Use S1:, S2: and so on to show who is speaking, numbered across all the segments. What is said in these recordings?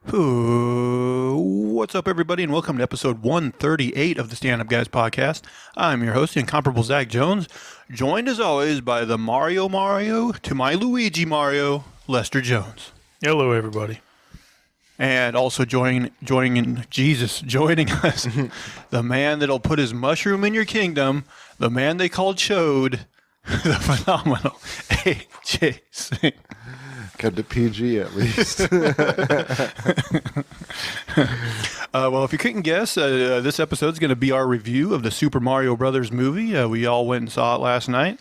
S1: What's up, everybody, and welcome to episode 138 of the Stand Up Guys podcast. I'm your host, the incomparable Zach Jones, joined as always by the Mario to my Luigi Mario, Lester Jones.
S2: Hello, everybody.
S1: And also joining us, the man that'll put his mushroom in your kingdom, the man they call Chode, the phenomenal AJ Singh.
S3: Kept it PG at least.
S1: Well, if you couldn't guess, this episode is going to be our review of the Super Mario Brothers movie. We all went and saw it last night.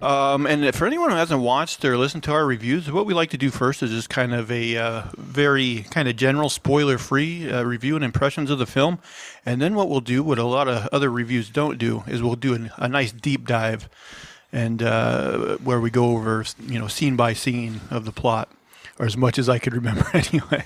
S1: And for anyone who hasn't watched or listened to our reviews, what we like to do first is just kind of a very kind of general spoiler-free review and impressions of the film. And then what we'll do, what a lot of other reviews don't do, is we'll do a nice deep dive and where we go over, scene by scene of the plot, or as much as I could remember anyway.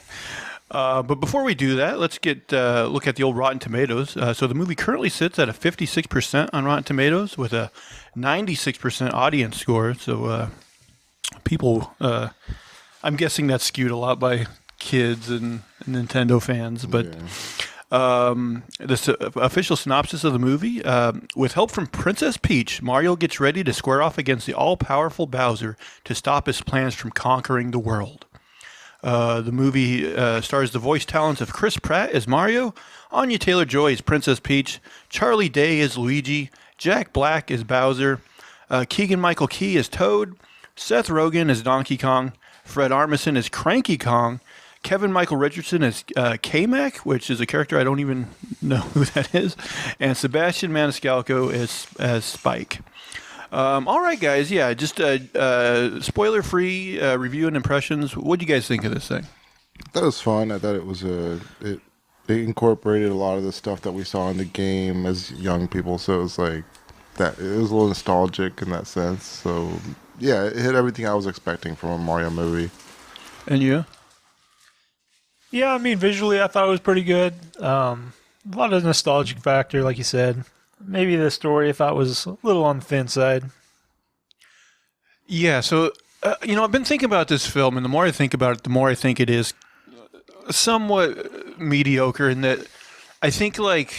S1: But before we do that, let's look at the old Rotten Tomatoes. So the movie currently sits at a 56% on Rotten Tomatoes with a 96% audience score. So people, I'm guessing that's skewed a lot by kids and Nintendo fans, but. Yeah. The official synopsis of the movie, with help from Princess Peach, Mario gets ready to square off against the all-powerful Bowser to stop his plans from conquering the world. The movie stars the voice talents of Chris Pratt as Mario, Anya Talor-Joy as Princess Peach, Charlie Day as Luigi, Jack Black as Bowser, Keegan-Michael Key as Toad, Seth Rogen as Donkey Kong, Fred Armisen as Cranky Kong, Kevin Michael Richardson as K-Mac, which is a character I don't even know who that is, and Sebastian Maniscalco as Spike. All right, guys. Yeah, just spoiler-free review and impressions. What do you guys think of this thing?
S3: That was fun. I thought it was it incorporated a lot of the stuff that we saw in the game as young people. So it was like that. It was a little nostalgic in that sense. So yeah, it hit everything I was expecting from a Mario movie.
S1: And you?
S2: Yeah, I mean, visually, I thought it was pretty good. A lot of nostalgic factor, like you said. Maybe the story I thought was a little on the thin side.
S1: Yeah, so, I've been thinking about this film, and the more I think about it, the more I think it is somewhat mediocre in that I think, like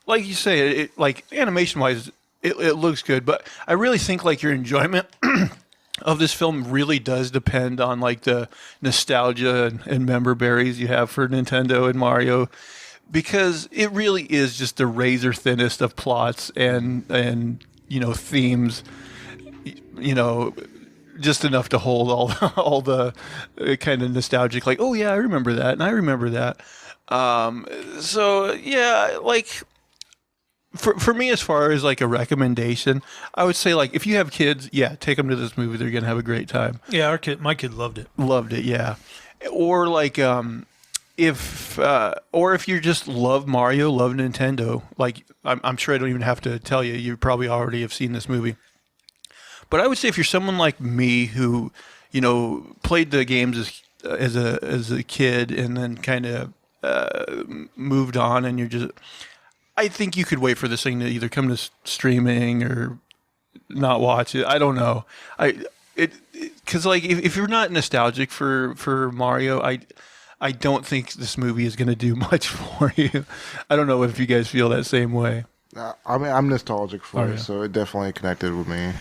S1: you say, like animation-wise, it looks good, but I really think, like, your enjoyment of this film really does depend on like the nostalgia and member berries you have for Nintendo and Mario, because it really is just the razor thinnest of plots and themes, just enough to hold all the kind of nostalgic, like, oh yeah, I remember that and I remember that. So yeah, like. For me, as far as like a recommendation, I would say like if you have kids, yeah, take them to this movie. They're gonna have a great time.
S2: Yeah, my kid loved it.
S1: Loved it, yeah. Or like if you just love Mario, love Nintendo, like I'm sure I don't even have to tell you. You probably already have seen this movie. But I would say if you're someone like me who played the games as a kid and then kind of moved on, and you're just I think you could wait for this thing to either come to streaming or not watch it. I don't know. Because like if you're not nostalgic for Mario, I don't think this movie is going to do much for you. I don't know if you guys feel that same way.
S3: I mean, I'm nostalgic for it, so it definitely connected with me.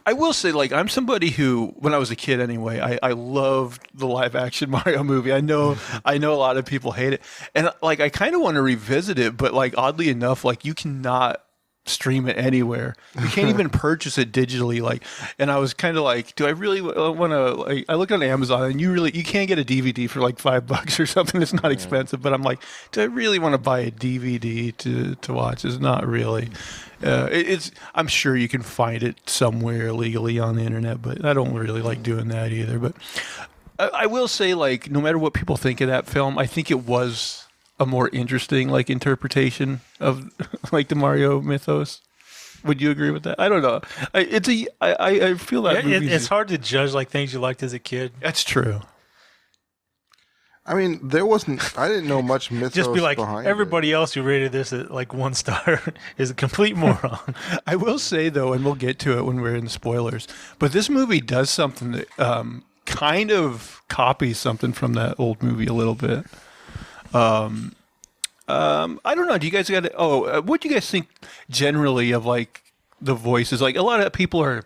S1: I will say, like, I'm somebody who, when I was a kid anyway, I loved the live-action Mario movie. I know a lot of people hate it. And, like, I kind of want to revisit it, but, like, oddly enough, like, you cannot stream it anywhere. You can't even purchase it digitally. Like, and I was kind of like, do I really want to, like, I looked on Amazon and you can't get a DVD for like $5 or something. It's not expensive, but I'm like, do I really want to buy a DVD to watch? It's not really. I'm sure you can find it somewhere legally on the internet, but I don't really like doing that either. But I will say, like, no matter what people think of that film, I think it was a more interesting, like, interpretation of, like, the Mario mythos. Would you agree with that? I don't know. I feel that
S2: it's hard to judge, like, things you liked as a kid.
S1: That's true.
S3: I mean, I didn't know much mythos
S2: Just be like,
S3: behind
S2: everybody else who rated this at like 1 star is a complete moron.
S1: I will say, though, and we'll get to it when we're in spoilers, but this movie does something that kind of copies something from that old movie a little bit. I don't know. Do you guys got? What do you guys think generally of like the voices? Like a lot of people are,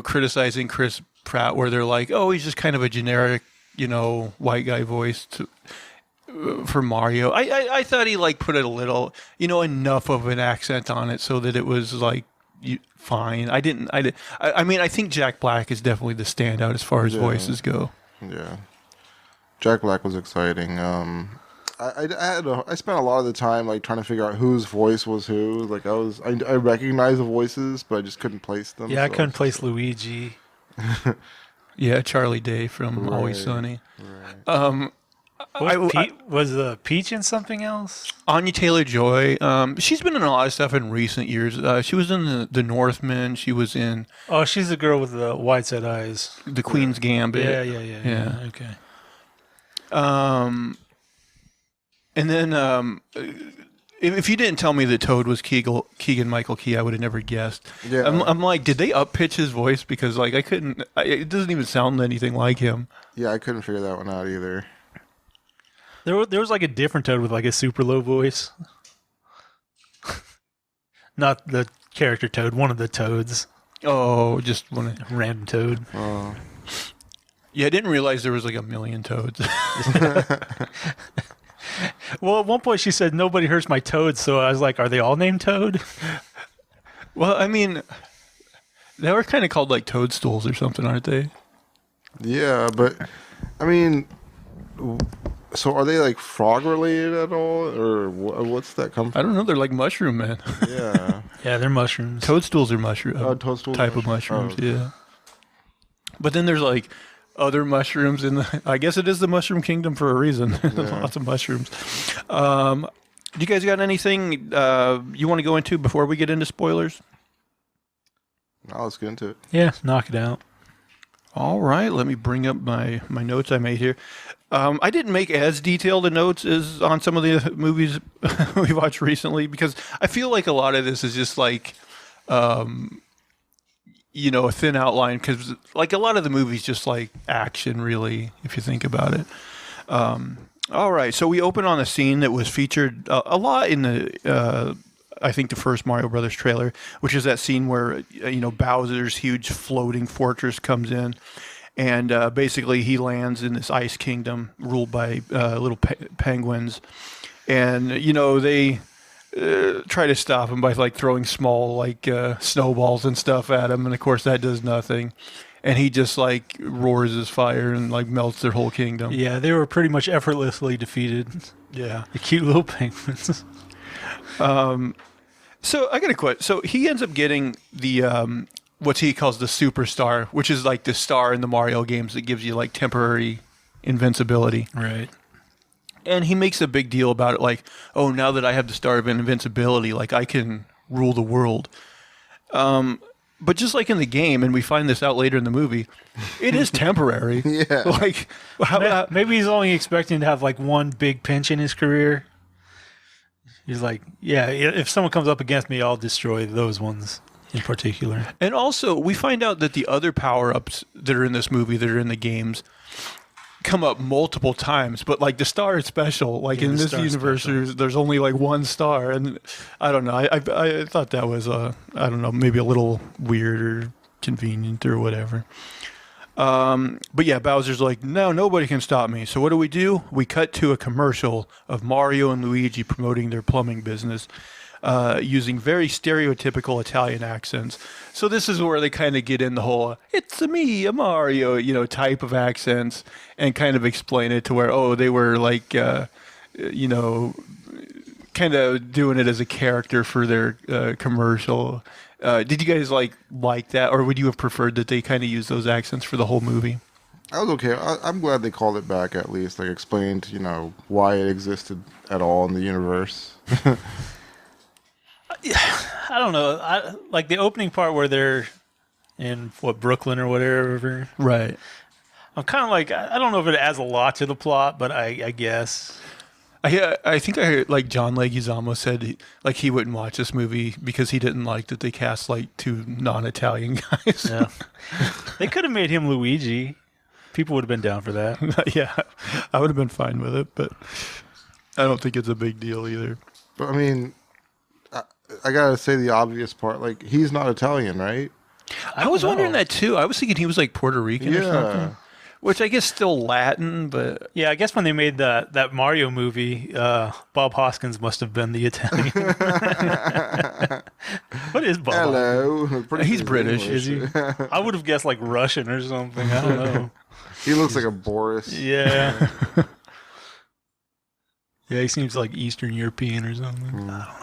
S1: criticizing Chris Pratt, where they're like, oh, he's just kind of a generic, white guy voice for Mario. I thought he like put a little, enough of an accent on it so that it was like fine. I mean, I think Jack Black is definitely the standout as far as voices go.
S3: Yeah, Jack Black was exciting. I spent a lot of the time like trying to figure out whose voice was who. Like I recognized the voices, but I just couldn't place them.
S2: Yeah, I couldn't place Luigi.
S1: Yeah, Charlie Day from Always Sunny.
S3: Right.
S2: Was Peach in something else?
S1: Anya Talor-Joy. She's been in a lot of stuff in recent years. She was in the Northman. She was in
S2: Oh, she's the girl with the wide set eyes.
S1: the Queen's Gambit.
S2: Yeah. Okay.
S1: And then if you didn't tell me that Toad was Keegan-Michael Key, I would have never guessed.
S3: Yeah.
S1: I'm like, did they up pitch his voice? Because like it doesn't even sound anything like him.
S3: Yeah, I couldn't figure that one out either.
S2: There was like a different Toad with like a super low voice. Not the character Toad, one of the Toads.
S1: Oh, just one
S2: Random Toad.
S3: Oh.
S1: Yeah, I didn't realize there was like a million Toads.
S2: Well, at one point she said, nobody hurts my Toads, so I was like, are they all named Toad?
S1: Well, I mean, they were kind of called like toadstools or something, aren't they?
S3: Yeah, but I mean, so are they like frog related at all, or what's that come from?
S1: I don't know. They're like mushroom men.
S3: Yeah.
S2: Yeah, they're mushrooms.
S1: Toadstools are mushroom.
S3: Toadstools
S1: type of mushrooms.
S3: Oh.
S1: Yeah. But then there's like other mushrooms in the. I guess it is the mushroom kingdom for a reason. Lots of mushrooms. Do you guys got anything you want to go into before we get into spoilers?
S3: Now let's get into it.
S2: Yeah, knock it out.
S1: All right, let me bring up my notes I made here. I didn't make as detailed a notes as on some of the movies we watched recently because I feel like a lot of this is just like, a thin outline because like a lot of the movies just like action really, if you think about it. All right, so we open on a scene that was featured a lot in the I think the first Mario Brothers trailer, which is that scene where Bowser's huge floating fortress comes in, and basically he lands in this ice kingdom ruled by little penguins, and they try to stop him by like throwing small like snowballs and stuff at him, and of course that does nothing. And he just like roars his fire and like melts their whole kingdom.
S2: Yeah, they were pretty much effortlessly defeated.
S1: Yeah.
S2: The cute little penguins.
S1: So I got a question. So he ends up getting the what he calls the superstar, which is like the star in the Mario games that gives you like temporary invincibility.
S2: Right.
S1: And he makes a big deal about it, like, oh, now that I have the star of invincibility, like I can rule the world. But just like in the game, and we find this out later in the movie, it is temporary.
S3: Yeah.
S1: Like,
S2: maybe he's only expecting to have like one big pinch in his career. He's like, yeah, if someone comes up against me, I'll destroy those ones in particular.
S1: And also, we find out that the other power-ups that are in this movie, that are in the games, come up multiple times. But like the star is special. Like in this universe, there's only like one star, and I don't know. I thought that was I don't know, maybe a little weird or convenient or whatever. But yeah, Bowser's like, no, nobody can stop me. So what do? We cut to a commercial of Mario and Luigi promoting their plumbing business, using very stereotypical Italian accents. So this is where they kind of get in the whole, it's me, a Mario, type of accents, and kind of explain it to where, oh, they were like, kind of doing it as a character for their commercial. Did you guys like that, or would you have preferred that they kind of use those accents for the whole movie?
S3: I was okay. I'm glad they called it back at least. Like explained, why it existed at all in the universe.
S2: I don't know. I like the opening part where they're in Brooklyn or whatever.
S1: Right.
S2: I'm kind of like, I don't know if it adds a lot to the plot, but I guess.
S1: I think I heard like John Leguizamo said like he wouldn't watch this movie because he didn't like that they cast like two non-Italian guys.
S2: Yeah. They could have made him Luigi. People would have been down for that.
S1: Yeah, I would have been fine with it, but I don't think it's a big deal either.
S3: But I mean, I gotta say the obvious part. Like, he's not Italian, right?
S1: I was wondering that too. I was thinking he was like Puerto Rican or something. Which I guess still Latin, but...
S2: Yeah, I guess when they made that Mario movie, Bob Hoskins must have been the Italian. What is Bob?
S3: Hello.
S1: He's British.
S2: Is he? I would have guessed like Russian or something. I don't know.
S3: He looks like a Boris.
S2: Yeah. Yeah, he seems like Eastern European or something. I don't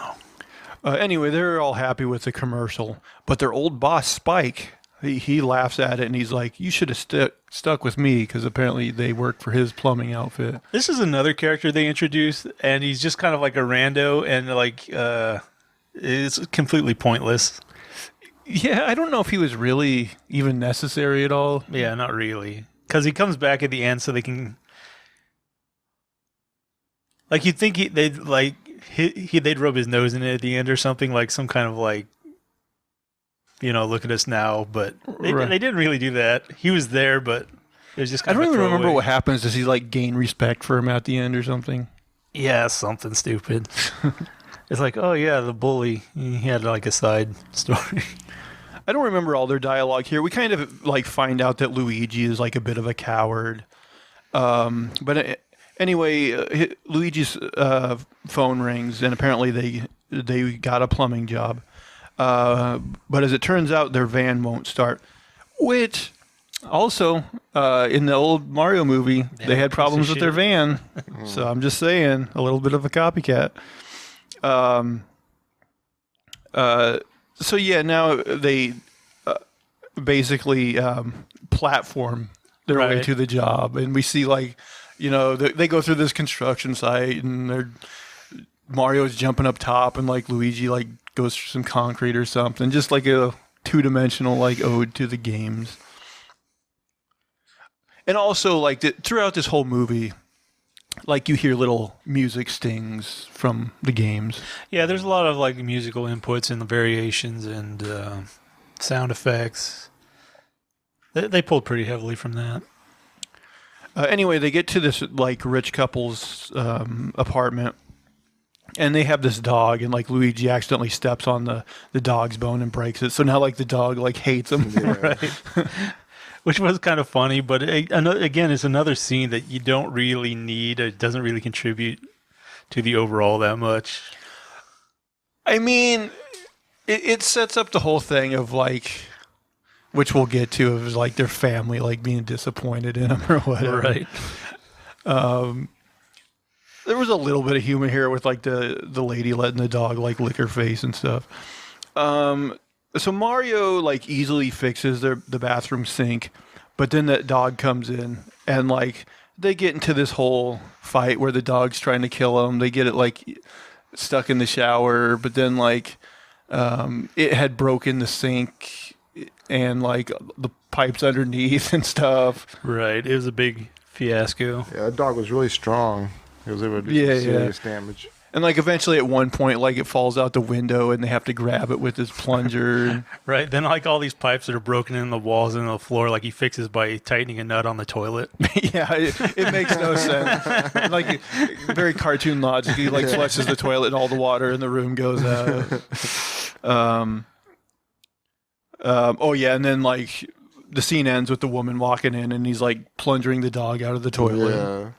S2: know.
S1: Anyway, they're all happy with the commercial, but their old boss, Spike... He laughs at it and he's like, you should have stuck with me, because apparently they worked for his plumbing outfit.
S2: This is another character they introduced, and he's just kind of like a rando, and like it's completely pointless.
S1: Yeah, I don't know if he was really even necessary at all.
S2: Yeah, not really. Because he comes back at the end so they can... Like, you'd think they'd rub his nose in it at the end or something, like some kind of like, look at us now, but they didn't really do that. He was there, but it was just kind of
S1: I don't
S2: a
S1: even remember
S2: throwaway.
S1: what happens. Does he like gain respect for him at the end or something?
S2: Yeah, something stupid. It's like, oh yeah, the bully. He had like a side story.
S1: I don't remember all their dialogue here. We kind of like find out that Luigi is like a bit of a coward. But anyway, Luigi's phone rings, and apparently they got a plumbing job. But as it turns out, their van won't start, which also in the old Mario movie, they had problems with their van. So I'm just saying, a little bit of a copycat. So yeah, now they basically platform their way to the job, and we see like, they go through this construction site, and Mario's jumping up top, and like Luigi like goes through some concrete or something, just like a two-dimensional like ode to the games. And also like throughout this whole movie, like you hear little music stings from the games.
S2: Yeah, there's a lot of like musical inputs and the variations and sound effects. They pulled pretty heavily from that.
S1: Anyway, they get to this like rich couple's apartment, and they have this dog, and like Luigi accidentally steps on the dog's bone and breaks it. So now like the dog like hates him, right?
S2: Which was kind of funny, but again, it's another scene that you don't really need. It doesn't really contribute to the overall that much.
S1: I mean, it sets up the whole thing of like, which we'll get to, of like their family like being disappointed in them or whatever.
S2: Right.
S1: There was a little bit of humor here with like the lady letting the dog like lick her face and stuff. So Mario like easily fixes the bathroom sink, but then that dog comes in, and like they get into this whole fight where the dog's trying to kill him. They get it like stuck in the shower, but then like it had broken the sink and like the pipes underneath and stuff.
S2: Right. It was a big fiasco.
S3: Yeah, that dog was really strong. It was able to do some serious damage.
S1: And like eventually at one point, like it falls out the window and they have to grab it with his plunger.
S2: Right. Then like all these pipes that are broken in the walls and the floor, like he fixes by tightening a nut on the toilet.
S1: Yeah, it makes no sense. Like very cartoon logic. He like flushes the toilet and all the water in the room goes out. Oh yeah, and then like the scene ends with the woman walking in and he's like plunging the dog out of the toilet.
S3: Yeah.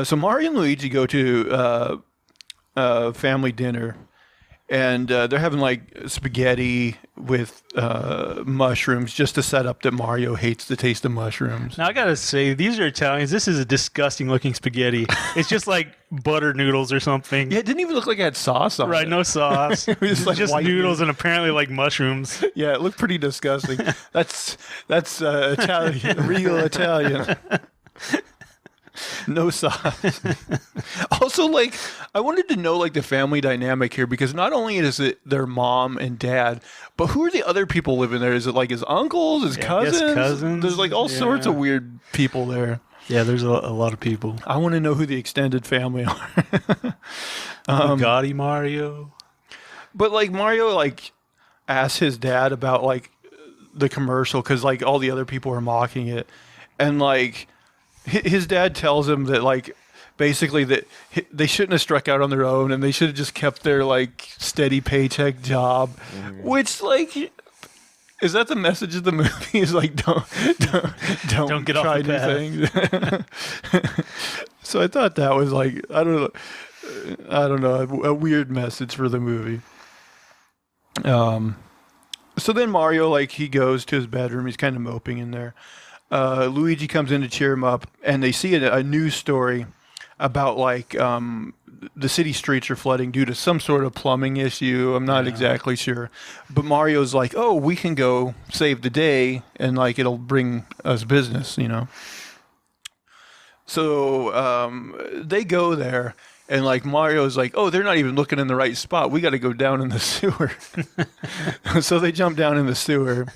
S1: So Mario and Luigi go to family dinner, and they're having like spaghetti with mushrooms just to set up that Mario hates the taste of mushrooms.
S2: Now I gotta say, these are Italians. This is a disgusting looking spaghetti. It's just like butter noodles or something.
S1: Yeah, it didn't even look like it had sauce on it.
S2: Right, no sauce.
S1: It was like
S2: just
S1: white
S2: noodles and apparently like mushrooms.
S1: Yeah, it looked pretty disgusting. That's Italian, real Italian. No sauce. Also, like, I wanted to know, like, the family dynamic here, because not only is it their mom and dad, but who are the other people living there? Is it, like, his uncles, his cousins?
S2: Cousins?
S1: There's, like, all sorts of weird people there.
S2: Yeah, there's a lot of people.
S1: I want to know who the extended family are.
S2: Gotti Mario.
S1: But, like, Mario, like, asks his dad about, like, the commercial because like all the other people are mocking it, and like his dad tells him that like basically that they shouldn't have struck out on their own and they should have just kept their like steady paycheck job, which like. Is that the message of the movie? Is like don't
S2: get
S1: try
S2: off the
S1: new things. So I thought that was like I don't know a weird message for the movie. So then Mario like he goes to his bedroom. He's kind of moping in there. Luigi comes in to cheer him up, and they see a news story about like the city streets are flooding due to some sort of plumbing issue. I'm not exactly sure, but Mario's like, "Oh, we can go save the day, and like it'll bring us business," you know. So they go there, and like Mario's like, "Oh, they're not even looking in the right spot. We got to go down in the sewer." So they jump down in the sewer,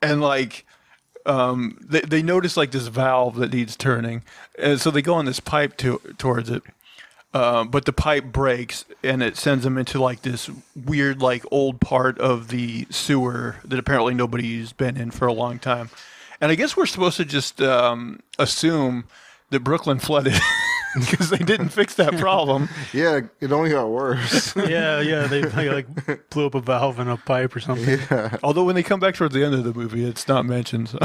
S1: and like. They notice like this valve that needs turning, and so they go on this pipe towards it. But the pipe breaks, and it sends them into like this weird, like old part of the sewer that apparently nobody's been in for a long time. And I guess we're supposed to just assume that Brooklyn flooded because they didn't fix that problem.
S3: Yeah, it only got worse.
S2: Yeah, they like blew up a valve in a pipe or something.
S3: Yeah.
S1: Although when they come back towards the end of the movie, it's not mentioned. So.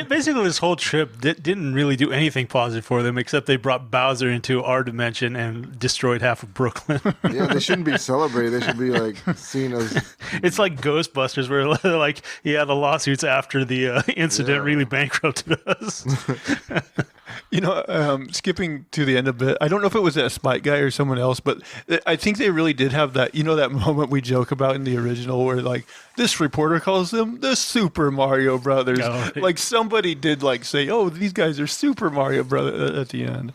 S2: Basically, this whole trip didn't really do anything positive for them, except they brought Bowser into our dimension and destroyed half of Brooklyn.
S3: Yeah, they shouldn't be celebrated. They should be like seen as.
S2: It's like Ghostbusters, where like the lawsuits after the incident really bankrupted us.
S1: You know, skipping to the end of it, I don't know if it was that Spike guy or someone else, but I think they really did have that, you know, that moment we joke about in the original where, like, this reporter calls them the Super Mario Brothers.
S2: Oh.
S1: Like, somebody did, like, say, oh, these guys are Super Mario Brothers at the end.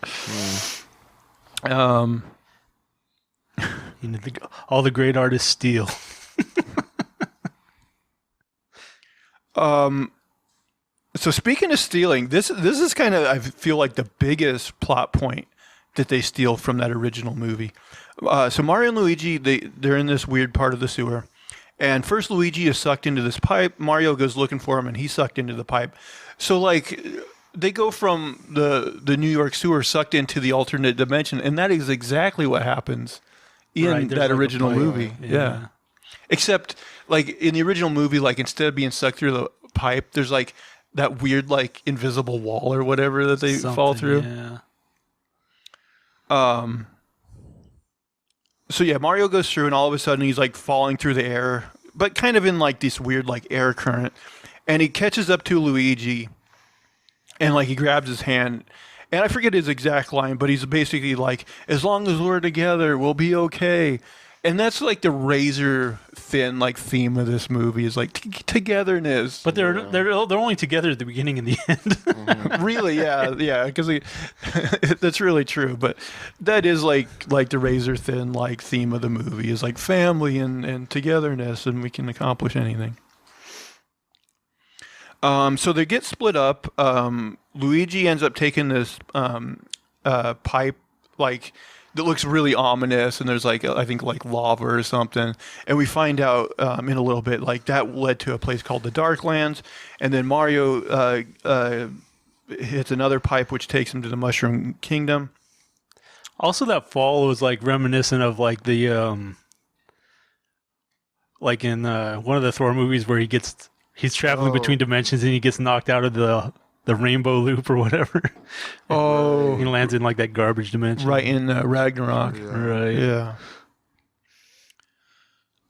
S2: You know, all the great artists steal.
S1: So speaking of stealing, this is kind of, I feel like, the biggest plot point that they steal from that original movie. So Mario and Luigi, they're in this weird part of the sewer. And first Luigi is sucked into this pipe. Mario goes looking for him, and he's sucked into the pipe. So, like, they go from the New York sewer sucked into the alternate dimension, and that is exactly what happens in that original movie. Yeah. Except, like, in the original movie, like, instead of being sucked through the pipe, there's, like, that weird, like, invisible wall or whatever that they fall through.
S2: Yeah.
S1: So yeah, Mario goes through, and all of a sudden he's like falling through the air, but kind of in like this weird like air current, and he catches up to Luigi, and like he grabs his hand, and I forget his exact line, but he's basically like, "As long as we're together, we'll be okay." And that's like the razor thin like theme of this movie is like togetherness.
S2: But they're only together at the beginning and the end.
S1: Really, yeah, because that's really true. But that is like the razor thin like theme of the movie is like family and togetherness, and we can accomplish anything. So they get split up. Luigi ends up taking this pipe like. That looks really ominous, and there's like I think like lava or something, and we find out in a little bit like that led to a place called the Darklands, and then Mario hits another pipe which takes him to the Mushroom Kingdom.
S2: Also, that fall was like reminiscent of like the like in one of the Thor movies where he's traveling between dimensions and he gets knocked out of the rainbow loop or whatever.
S1: Oh,
S2: he lands in like that garbage dimension,
S1: right in Ragnarok.
S2: Right.
S1: Yeah.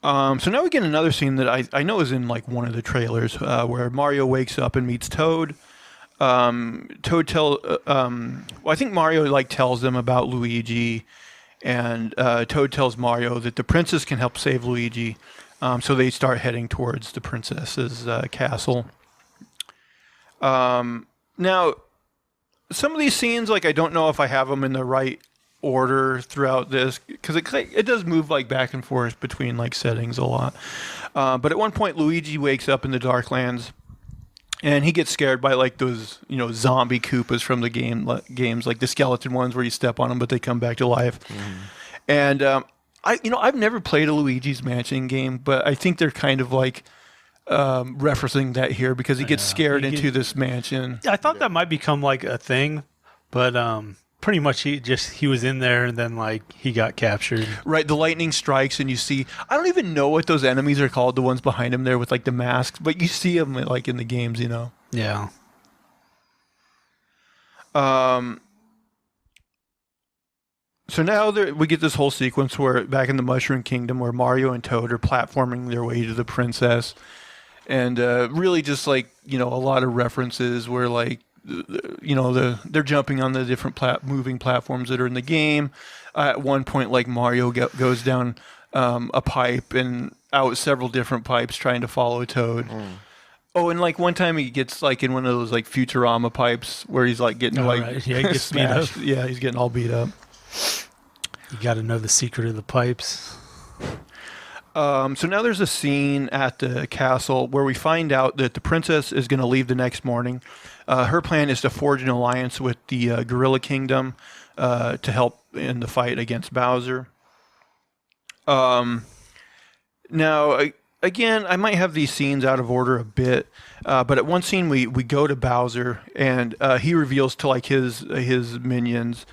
S1: So now we get another scene that I know is in like one of the trailers where Mario wakes up and meets Toad. Toad I think Mario like tells them about Luigi, and Toad tells Mario that the princess can help save Luigi. So they start heading towards the princess's castle. Now, some of these scenes, like, I don't know if I have them in the right order throughout this, because it does move, like, back and forth between, like, settings a lot. But at one point, Luigi wakes up in the Darklands, and he gets scared by, like, those, you know, zombie Koopas from the games, like the skeleton ones where you step on them, but they come back to life. And, I've never played a Luigi's Mansion game, but I think they're kind of, like, referencing that here because he gets scared into this mansion.
S2: I thought that might become like a thing, but pretty much he was in there and then like he got captured.
S1: Right, the lightning strikes and you see. I don't even know what those enemies are called. The ones behind him there with like the masks, but you see them like in the games, you know.
S2: Yeah.
S1: So now we get this whole sequence where back in the Mushroom Kingdom where Mario and Toad are platforming their way to the princess. And really just like, you know, a lot of references where like, you know, they're jumping on the different moving platforms that are in the game. At one point, like Mario goes down a pipe and out several different pipes trying to follow Toad. Oh, and like one time he gets like in one of those like Futurama pipes where he's like getting
S2: right. Yeah, he gets beat up.
S1: Yeah, he's getting all beat up.
S2: You got to know the secret of the pipes.
S1: So now there's a scene at the castle where we find out that the princess is going to leave the next morning. Her plan is to forge an alliance with the Gorilla Kingdom to help in the fight against Bowser. Now, again, I might have these scenes out of order a bit, but at one scene we go to Bowser and he reveals to like his minions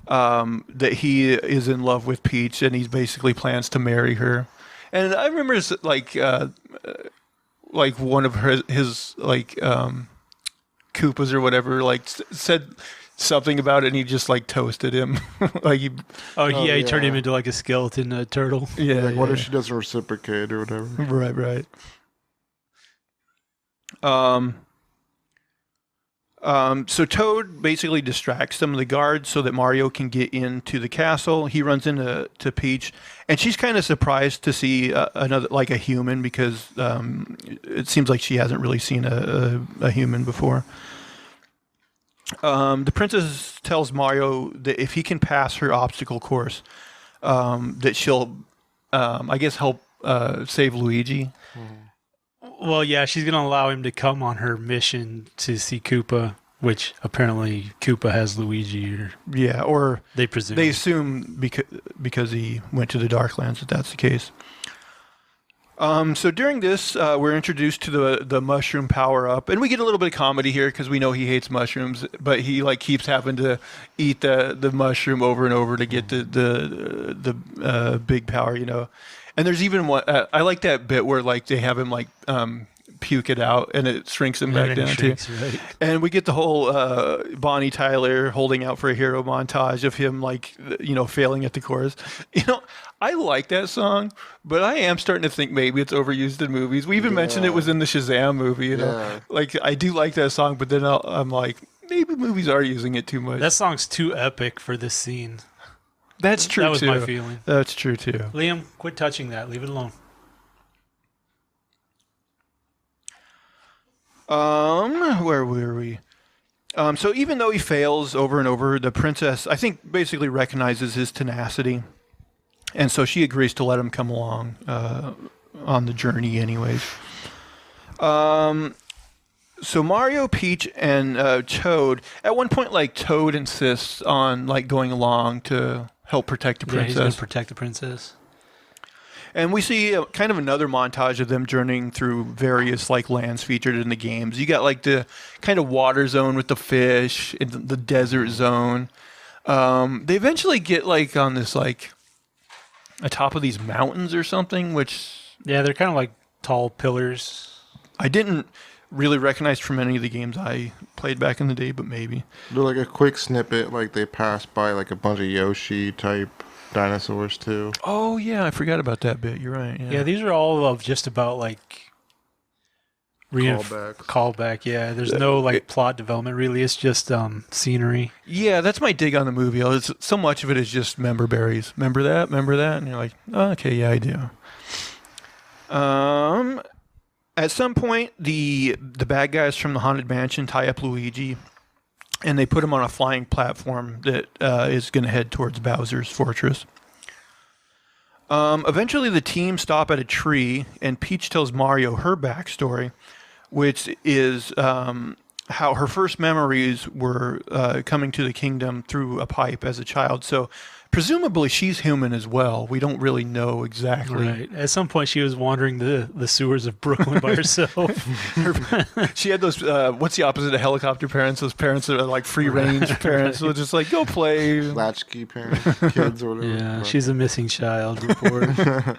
S1: that he is in love with Peach and he basically plans to marry her. And I remember like one of his like Koopas or whatever like said something about it and he just like toasted him. Like he
S2: turned him into like a skeleton turtle.
S1: Yeah.
S3: Like, what if she doesn't reciprocate or whatever?
S1: Right. So Toad basically distracts some of the guards so that Mario can get into the castle. He runs into Peach, and she's kind of surprised to see another like a human because it seems like she hasn't really seen a human before. The princess tells Mario that if he can pass her obstacle course, that she'll, I guess, help save Luigi.
S2: Well, yeah, she's going to allow him to come on her mission to see Koopa, which apparently Koopa has Luigi.
S1: Or
S2: they presume.
S1: They assume because he went to the Darklands that that's the case. So during this, we're introduced to the mushroom power-up, and we get a little bit of comedy here because we know he hates mushrooms, but he like keeps having to eat the mushroom over and over to get the big power, you know. And there's even one. I like that bit where like they have him like puke it out and it shrinks him back down too.
S2: Right.
S1: And we get the whole Bonnie Tyler holding out for a hero montage of him like failing at the chorus. You know, I like that song, but I am starting to think maybe it's overused in movies. We even mentioned it was in the Shazam movie. You know, like I do like that song, but then I'm like maybe movies are using it too much.
S2: That song's too epic for this scene.
S1: That's true,
S2: That was
S1: too.
S2: my feeling.
S1: That's true, too.
S2: Liam, quit touching that. Leave it alone.
S1: Where were we? So even though he fails over and over, the princess, I think, basically recognizes his tenacity. And so she agrees to let him come along on the journey anyways. So Mario, Peach, and Toad, at one point, like, Toad insists on, like, going along to help protect the princess.
S2: Yeah, he's going to protect the princess.
S1: And we see kind of another montage of them journeying through various like lands featured in the games. You got like the kind of water zone with the fish, and the desert zone. They eventually get like on this like atop of these mountains or something, which
S2: they're kind of like tall pillars.
S1: I didn't really recognize from any of the games I played back in the day, but maybe
S3: they're like a quick snippet, like they pass by like a bunch of Yoshi type dinosaurs too.
S1: Oh yeah, I forgot about that bit. You're right.
S2: Yeah, these are all of just about like callback. Yeah, there's no like plot development really. It's just scenery.
S1: Yeah, that's my dig on the movie. So much of it is just member berries. Remember that? And you're like, oh, okay, yeah, I do. At some point, the bad guys from the Haunted Mansion tie up Luigi, and they put him on a flying platform that is going to head towards Bowser's fortress. Eventually, the team stop at a tree, and Peach tells Mario her backstory, which is how her first memories were coming to the kingdom through a pipe as a child. So presumably she's human as well. We don't really know exactly.
S2: Right. At some point, she was wandering the sewers of Brooklyn by herself.
S1: She had those, what's the opposite of helicopter parents? Those parents that are like free range parents. So just like, go play.
S3: Latchkey parents, kids or whatever.
S2: Yeah, she's a missing child report.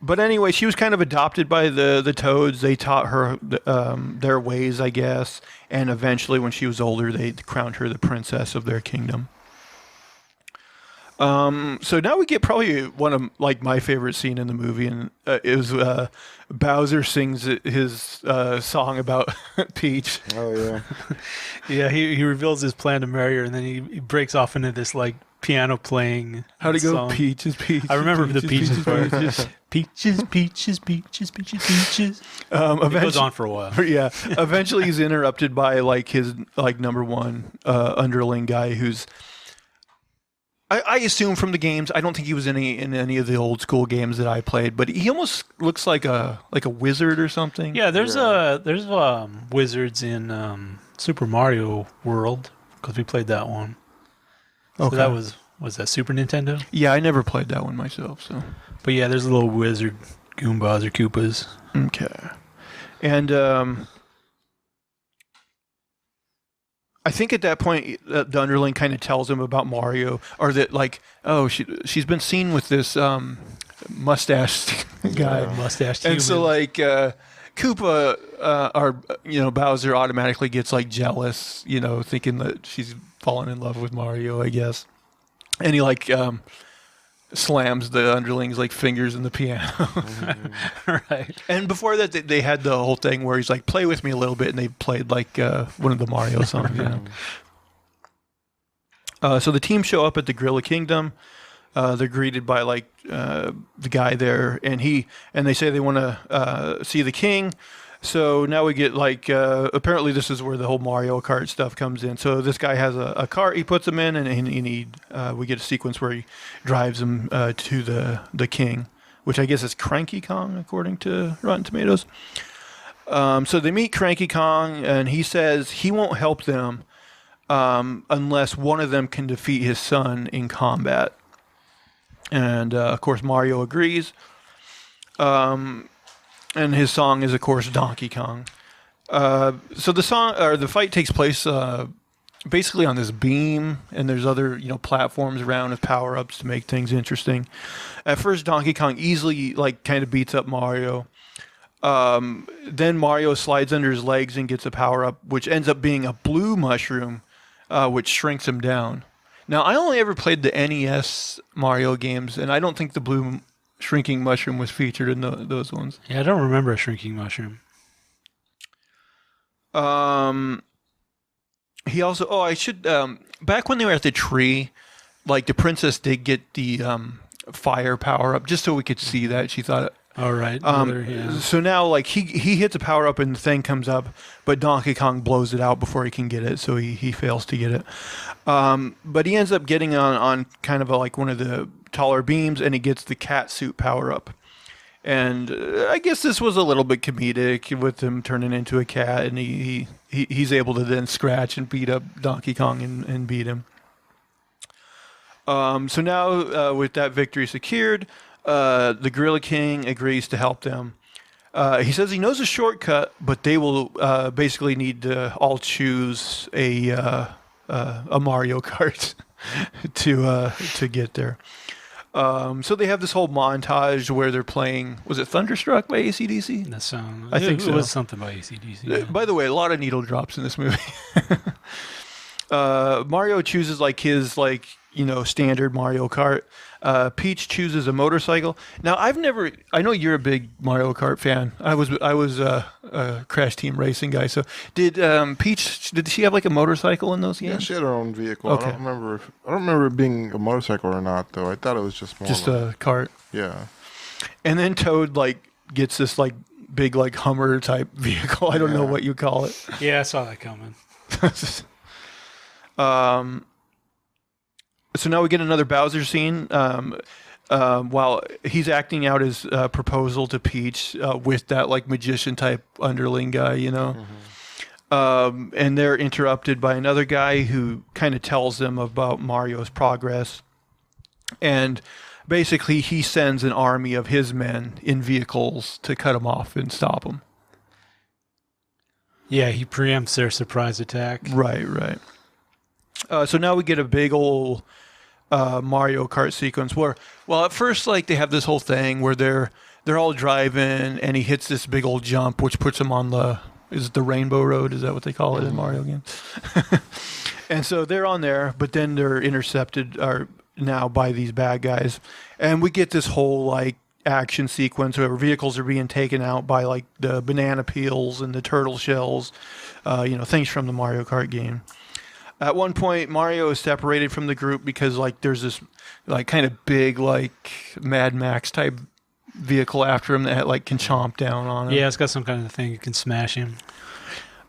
S1: But anyway, she was kind of adopted by the Toads. They taught her their ways, I guess. And eventually, when she was older, they crowned her the princess of their kingdom. So now we get probably one of like my favorite scene in the movie, and it was Bowser sings his song about Peach.
S3: Oh yeah.
S2: Yeah, he reveals his plan to marry her, and then he breaks off into this like piano playing.
S1: How'd it go?
S2: song.
S1: Peaches, peaches.
S2: I remember the peaches part.
S1: peaches.
S2: Peaches, peaches, peaches, peaches, peaches. It goes on for a while.
S1: Yeah. Eventually, he's interrupted by like his like number one underling guy who's. I assume from the games. I don't think he was in any of the old school games that I played, but he almost looks like a wizard or something.
S2: Yeah, there's wizards in Super Mario World because we played that one. So
S1: Okay.
S2: that was that Super Nintendo?
S1: Yeah, I never played that one myself. So.
S2: But yeah, there's a little wizard Goombas or Koopas.
S1: Okay. And I think at that point, the underling kind of tells him about Mario, or that like, oh, she's been seen with this mustache guy,
S2: Mustached
S1: and
S2: human.
S1: so like Koopa or Bowser automatically gets like jealous, thinking that she's fallen in love with Mario, I guess, and he like slams the underling's like fingers in the piano.
S2: Right.
S1: And before that, they had the whole thing where he's like, play with me a little bit, and they played like one of the Mario songs. So the team show up at the Gorilla Kingdom. They're greeted by like the guy there, and they say they want to see the king. So now we get like apparently this is where the whole Mario Kart stuff comes in. So this guy has a cart, he puts him in, and we get a sequence where he drives him to the king, which I guess is Cranky Kong according to Rotten Tomatoes. So they meet Cranky Kong, and he says he won't help them unless one of them can defeat his son in combat. And of course Mario agrees. And his song is, of course, Donkey Kong. So the fight takes place basically on this beam, and there's other platforms around with power-ups to make things interesting. At first, Donkey Kong easily kind of beats up Mario. Then Mario slides under his legs and gets a power-up, which ends up being a blue mushroom, which shrinks him down. Now, I only ever played the NES Mario games, and I don't think the blue shrinking mushroom was featured in those ones.
S2: Yeah, I don't remember a shrinking mushroom.
S1: He also, I should, back when they were at the tree, like the princess did get the fire power up just so we could see that. She thought,
S2: all right.
S1: So now like he hits a power up and the thing comes up, but Donkey Kong blows it out before he can get it, so he fails to get it. But he ends up getting on kind of like one of the taller beams, and he gets the cat suit power up. And I guess this was a little bit comedic with him turning into a cat, and he's able to then scratch and beat up Donkey Kong and beat him. So now with that victory secured, the Gorilla King agrees to help them. He says he knows a shortcut, but they will basically need to all choose a Mario Kart to get there. So they have this whole montage where they're playing. Was it Thunderstruck by AC/DC?
S2: That song.
S1: I think so.
S2: It was something by AC/DC. Yeah.
S1: By the way, a lot of needle drops in this movie. Mario chooses like his standard Mario Kart. Peach chooses a motorcycle. Now I know you're a big Mario Kart fan. I was a Crash Team Racing guy. So did Peach? Did she have like a motorcycle in those games?
S3: Yeah, she had her own vehicle.
S1: Okay.
S3: I don't remember it being a motorcycle or not though. I thought it was just more
S1: a cart.
S3: Yeah.
S1: And then Toad gets this big Hummer type vehicle. I don't know what you call it.
S2: Yeah, I saw that coming.
S1: So now we get another Bowser scene while he's acting out his proposal to Peach with that magician type underling guy,
S3: Mm-hmm.
S1: And they're interrupted by another guy who kind of tells them about Mario's progress. And basically, he sends an army of his men in vehicles to cut him off and stop him.
S2: Yeah, he preempts their surprise attack.
S1: Right. So now we get a big old Mario Kart sequence where, well, at first, like, they have this whole thing where they're all driving, and he hits this big old jump, which puts him on is it the Rainbow Road? Is that what they call it in Mario games? And so they're on there, but then they're intercepted now by these bad guys. And we get this whole, like, action sequence where vehicles are being taken out by, like, the banana peels and the turtle shells, things from the Mario Kart game. At one point, Mario is separated from the group because, like, there's this, like, kind of big, like, Mad Max type vehicle after him that, like, can chomp down on him.
S2: Yeah, it's got some kind of thing that can smash him.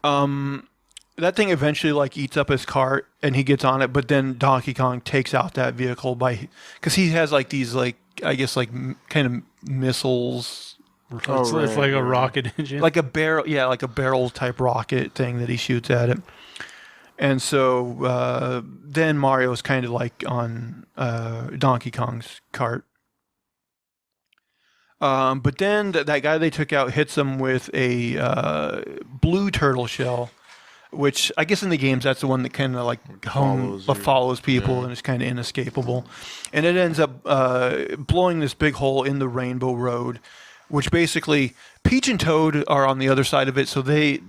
S1: That thing eventually, like, eats up his cart, and he gets on it, but then Donkey Kong takes out that vehicle because he has, like, these, like, I guess, like, kind of missiles.
S2: It's like a rocket engine.
S1: Like a barrel type rocket thing that he shoots at it. And so then Mario's kind of like on Donkey Kong's cart. But then that guy they took out hits him with a blue turtle shell, which I guess in the games that's the one that kind of like follows people and is kind of inescapable. And it ends up blowing this big hole in the Rainbow Road, which basically Peach and Toad are on the other side of it, so they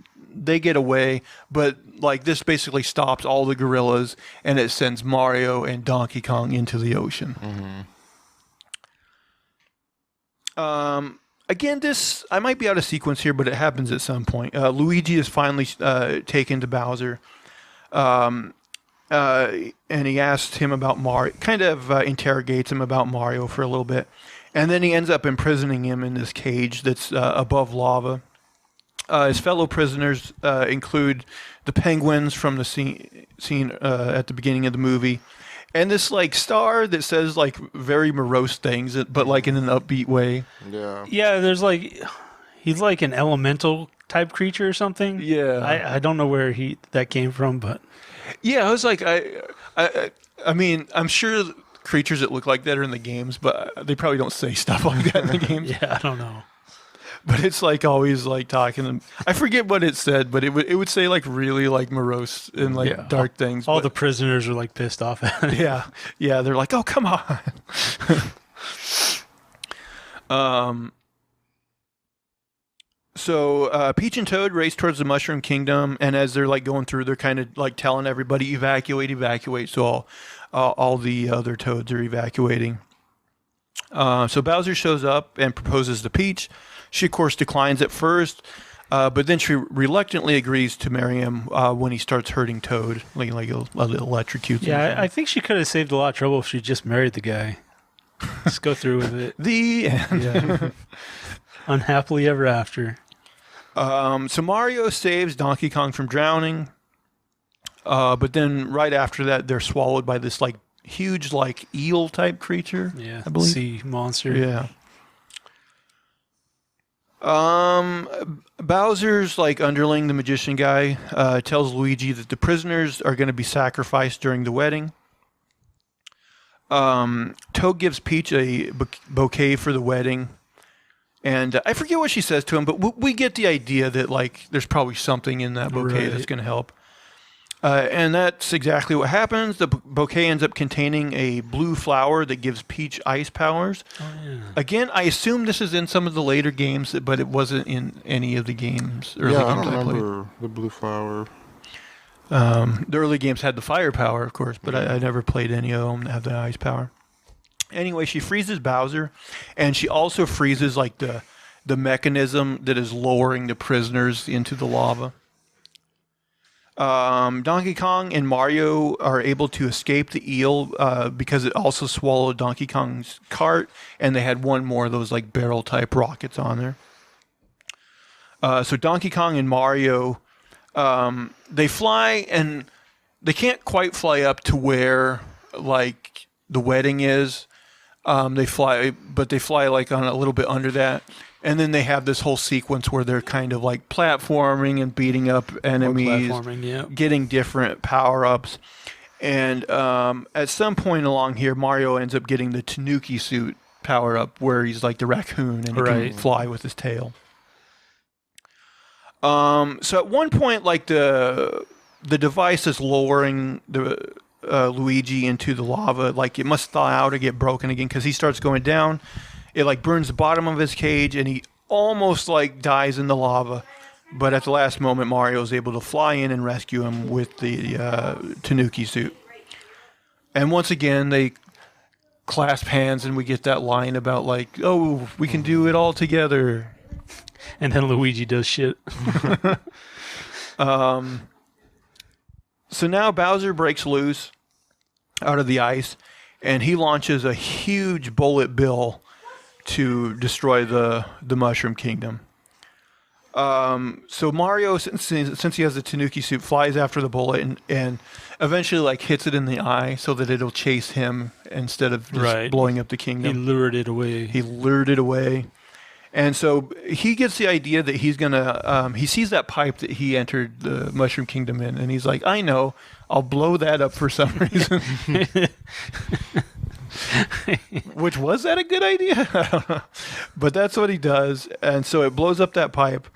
S1: get away, but like this basically stops all the gorillas, and it sends Mario and Donkey Kong into the ocean. Again, this I might be out of sequence here, but it happens at some point. Luigi is finally taken to Bowser, and he asks him about Mario, kind of interrogates him about Mario for a little bit, and then he ends up imprisoning him in this cage that's above lava. His fellow prisoners include the penguins from the scene at the beginning of the movie, and this like star that says like very morose things, but like in an upbeat way.
S2: Yeah. There's like he's like an elemental type creature or something.
S1: Yeah,
S2: I don't know where that came from, but
S1: yeah, I was like I mean I'm sure creatures that look like that are in the games, but they probably don't say stuff like that in the games.
S2: Yeah, I don't know.
S1: But it's like always like talking. I forget what it said, but it would say like really like morose and like dark things.
S2: All the prisoners are like pissed off at it.
S1: Yeah, they're like, oh come on. So Peach and Toad race towards the Mushroom Kingdom, and as they're like going through, they're kind of like telling everybody evacuate. So all the other Toads are evacuating. So Bowser shows up and proposes to Peach. She, of course, declines at first, but then she reluctantly agrees to marry him when he starts hurting Toad, like electrocutes him.
S2: Yeah, I think she could have saved a lot of trouble if she just married the guy. Just go through with it.
S1: The end.
S2: Yeah. Unhappily ever after.
S1: So Mario saves Donkey Kong from drowning, but then right after that, they're swallowed by this like huge like eel type creature.
S2: Yeah,
S1: I believe.
S2: Sea monster.
S1: Yeah. Bowser's like underling, the magician guy, tells Luigi that the prisoners are going to be sacrificed during the wedding. Toad gives Peach a bouquet for the wedding, and I forget what she says to him, but we get the idea that like there's probably something in that bouquet that's going to help. And that's exactly what happens. The bouquet ends up containing a blue flower that gives Peach ice powers.
S2: Oh, yeah.
S1: Again, I assume this is in some of the later games, but it wasn't in any of the games.
S3: I don't remember the blue flower.
S1: The early games had the fire power, of course, but I never played any of them that have the ice power. Anyway, she freezes Bowser, and she also freezes like the mechanism that is lowering the prisoners into the lava. Donkey Kong and Mario are able to escape the eel because it also swallowed Donkey Kong's cart, and they had one more of those like barrel type rockets on there. So Donkey Kong and Mario, they fly, and they can't quite fly up to where like the wedding is. They fly like on a little bit under that. And then they have this whole sequence where they're kind of like platforming and beating up enemies, getting different power-ups. And at some point along here, Mario ends up getting the Tanuki suit power-up where he's like the raccoon and he can fly with his tail. So at one point, like the device is lowering the Luigi into the lava. Like it must thaw out or get broken again because he starts going down. It like burns the bottom of his cage and he almost like dies in the lava. But at the last moment, Mario is able to fly in and rescue him with the Tanuki suit. And once again, they clasp hands and we get that line about like, oh, we can do it all together.
S2: And then Luigi does shit.
S1: So now Bowser breaks loose out of the ice and he launches a huge bullet bill to destroy the Mushroom Kingdom. So Mario, since he has the Tanuki suit, flies after the bullet and eventually like hits it in the eye so that it'll chase him instead of just blowing up the kingdom.
S2: He lured it away.
S1: And so he gets the idea that he's gonna. He sees that pipe that he entered the Mushroom Kingdom in, and he's like, "I know, I'll blow that up for some reason." Which, was that a good idea? I don't know. But that's what he does. And so it blows up that pipe.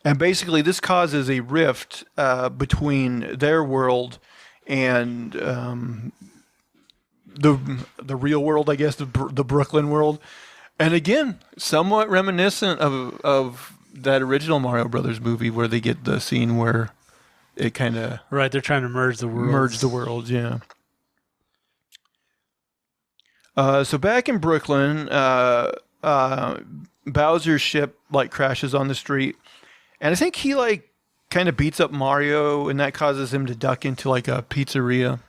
S1: And basically this causes a rift between their world and the real world, I guess, the Brooklyn world. And again, somewhat reminiscent of that original Mario Brothers movie where they get the scene where it kind of...
S2: Right, they're trying to merge the worlds.
S1: Merge the worlds, yeah. So back in Brooklyn, Bowser's ship like crashes on the street, and I think he like kind of beats up Mario, and that causes him to duck into like a pizzeria.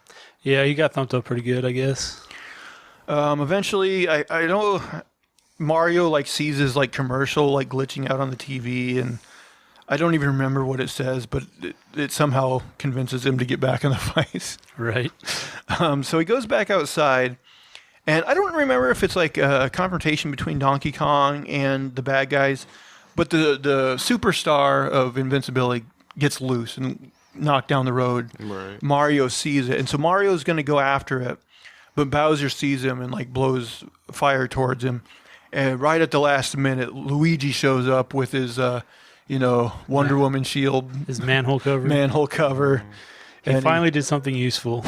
S2: Yeah, he got thumped up pretty good, I guess.
S1: Eventually, I know Mario like sees his like commercial like glitching out on the TV, and I don't even remember what it says, but it somehow convinces him to get back in the fight.
S2: Right.
S1: So he goes back outside. And I don't remember if it's like a confrontation between Donkey Kong and the bad guys, but the superstar of invincibility gets loose and knocked down the road.
S3: Right.
S1: Mario sees it, and so Mario's going to go after it, but Bowser sees him and like blows fire towards him. And right at the last minute, Luigi shows up with his, Wonder Woman shield,
S2: his manhole cover.
S1: He
S2: finally did something useful.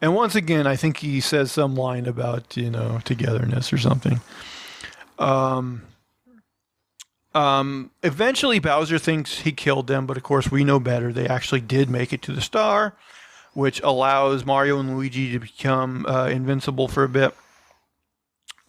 S1: And once again, I think he says some line about, togetherness or something. Eventually, Bowser thinks he killed them, but of course, we know better. They actually did make it to the star, which allows Mario and Luigi to become invincible for a bit.